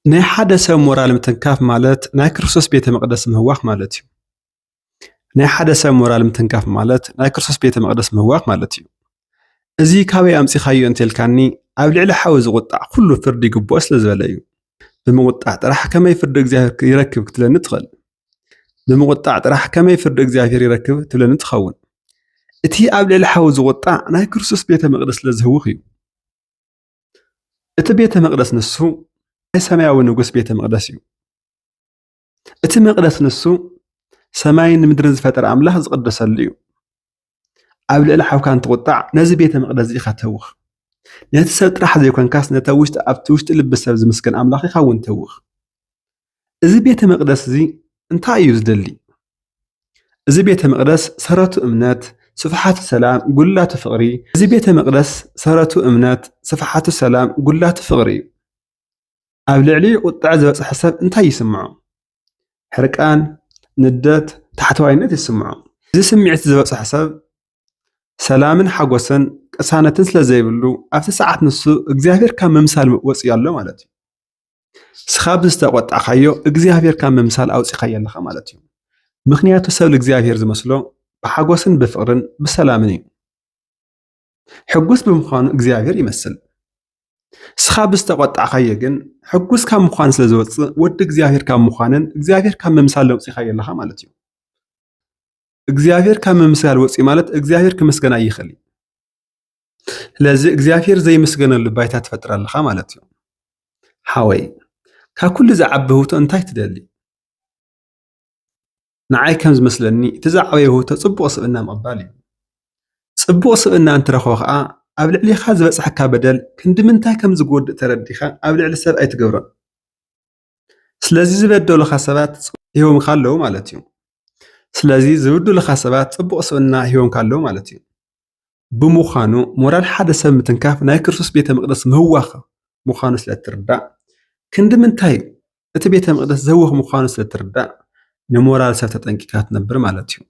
ናይ ሓደ ሰብ ሞራል ምትንካፍ ማለት ናይ ክርስቶስ ቤተ መቅደስ ምህዋኽ ማለት እዩ። ናይ ሓደ ሰብ ሞራል ምትንካፍ ማለት ናይ ክርስቶስ ቤተ መቅደስ ምህዋኽ ማለት እዩ። እዚ ካበይ ኣምፂኻዮ እንተልካኒ ኣብ ልዕሊ ሓዊ ዝቁጣዕ ኩሉ ፍርዲ ይግብኦ ስለ ዝበለ እዩ። ብምቁጣዕ ጥራሕ ከመይ ፍርዲ እግዚኣብሔር ይረክብ ክትብለኒ ትኽእል። ብምቁጣዕ ጥራሕ ከመይ ፍርዲ እግዚኣብሔር ይረክብ ትብለኒ ትኸውን። እቲ ኣብ ልዕሊ ሓዊ ዝቁጣዕ ናይ ክርስቶስ ቤተ መቅደስ ስለ ዝህውኽ እዩ። እቲ ቤተ መቅደስ ንሱ ናይ ሰማያዊ ንጉስ ቤተ መቅደስ እዩ። እቲ መቅደስ ንሱ ሰማይን ምድርን ዝፈጠረ ኣምላኽ ዝቅደሰሉ እዩ። ኣብ ልዕሊ ሓውካ እንትቁጣዕ ነዚ ቤተ መቅደስ ኢኻ ተውኽ። ነቲ ሰብ ጥራሕ ዘይኮንካስ ነቲ ኣብቲ ውሽጢ ልቢ ሰብ ዝምስገን ኣምላኽ ኢኻ እውን ተውኽ። እዚ ቤተ መቅደስ እዚ እንታይ እዩ ዝደሊ? እዚ ቤተ መቅደስ ሰረቱ እምነት፣ ስፍሓቱ ሰላም፣ ጉልላቱ ፍቕሪ። እዚ ቤተ መቅደስ ሰረቱ እምነት፣ ስፍሓቱ ሰላም፣ ጉልላቱ ፍቕሪ እዩ። ኣብ ልዕሊ ቁጥዕ ዝበፅሐ ሰብ እንታይ ይስምዖ? ሕርቃን፣ ንደት፣ ታሕተዋይነት ይስምዖ። እዚ ስምዒት ዝበፅሐ ሰብ ሰላምን ሓጎስን ቅሳነትን ስለ ዘይብሉ ኣብቲ ሰዓት ንሱ እግዚኣብሔር ካብ ምምሳል ወፅዩ ኣሎ ማለት እዩ። ስኻ ብዝተቆጣዕካዮ እግዚኣብሔር ካብ ምምሳል ኣውፂኻዮ ኣለኻ ማለት እዩ። ምክንያቱ ሰብ እግዚኣብሔር ዝመስሎ ብሓጎስን ብፍቕርን ብሰላምን እዩ። ሕጉስ ብምዃኑ እግዚኣብሔር ይመስል። ስኻ ብዝተቆጣዕካዮ ግን ሕጉስ ካብ ምዃን ስለ ዝወፅእ ወዲ እግዚኣብሔር ካብ ምዃንን እግዚኣብሔር ካብ ምምሳል ኣውፂኻዮ ኣለኻ ማለት እዩ። እግዚኣብሔር ካብ ምምሳል ወፅዩ ማለት እግዚኣብሔር ክምስገና ይኽእል እዩ። ስለዚ እግዚኣብሔር ዘይምስገነሉ ባይታ ትፈጥር ኣለኻ ማለት እዩ። ሓወይ ካብ ኩሉ ዝዓቢ ውህብቶ እንታይ ትደሊ? ንዓይ ከም ዝመስለኒ እቲ ዝዓበየ ውህብቶ ፅቡቕ ስብእና ምቕባል እዩ። ፅቡቕ ስብእና እንትረኽቦ ከዓ ኣብ ልዕሊኻ ዝበፅሐካ በደል ክንዲ ምንታይ ከም ዝጎድእ ተረዲኻ ኣብ ልዕሊ ሰብ ኣይትገብሮን። ስለዚ ዝበደሉኻ ሰባት ሂቦምካ ኣለዉ ማለት እዩ። ስለዚ ዝብድሉኻ ሰባት ፅቡቕ ስብእና ሂቦምካ ኣለዉ ማለት እዩ። ብምዃኑ ሞራል ሓደ ሰብ ምትንካፍ ናይ ክርስቶስ ቤተ መቅደስ ምህዋኽ ምዃኑ ስለ እትርዳእ ክንዲ ምንታይ እቲ ቤተ መቅደስ ዘውኽ ምዃኑ ስለ እትርዳእ ንሞራል ሰብ ተጠንቂቕካ ትነብር ማለት እዩ።